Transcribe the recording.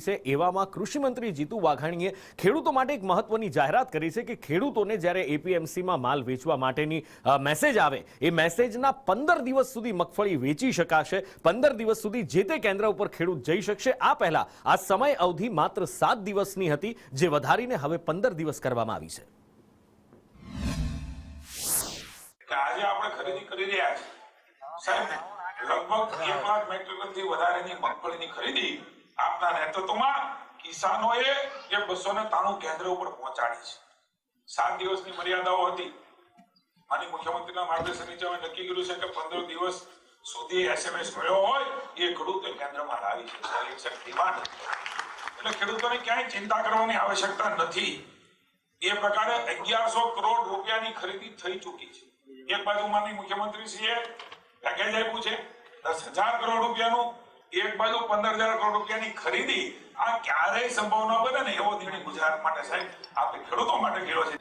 છે। એવામાં કૃષિમંત્રી જીતુ વાઘાણીએ ખેડૂતો માટે એક મહત્વની જાહેરાત કરી છે કે ખેડૂતોને જ્યારે એપીએમસીમાં માલ વેચવા માટેની મેસેજ આવે એ મેસેજના 15 દિવસ સુધી મગફળી વેચી શકાશે। 15 દિવસ સુધી જે તે કેન્દ્ર ઉપર ખેડૂત જઈ શકશે। આ પહેલા આ સમય અવધિ માત્ર 7 દિવસની હતી, જે વધારીને હવે 15 દિવસ કરવામાં આવી છે। આજે આપણે ખરીદી કરી રહ્યા છીએ સાહેબ, લગભગ 1 લાખ મેટ્રિક ટનથી વધારેની મગફળીની ખરીદી આપના નેતૃત્વમાં કિસાનોએ જે 293 કેન્દ્ર ઉપર પહોંચાડી છે। 7 દિવસની મર્યાદાઓ હતી, અને મુખ્યમંત્રીના માર્ગદર્શન નીચે અમે નક્કી કર્યું છે કે 15 દિવસ સુધી એસએમએસ મળ્યો હોય એ ખેડૂતો કેન્દ્રમાં લાવી છે। ડિમાન્ડ એટલે ખેડૂતોને ક્યાંય ચિંતા કરવાની આવશ્યકતા નથી। એ પ્રકારે 1100 કરોડ રૂપિયાની ખરીદી થઈ ચૂકી છે। એક બાજુ માનનીય મુખ્યમંત્રીશ્રીએ પેકેજ આપ્યું છે 10,000 કરોડ રૂપિયાનું, એક બાજુ 15,000 કરોડ રૂપિયાની ખરીદી। આ ક્યારેય સંભવ ન બને ને એવો નિર્ણય ગુજરાત માટે સાહેબ આપણે ખેડૂતો માટે કર્યો છે।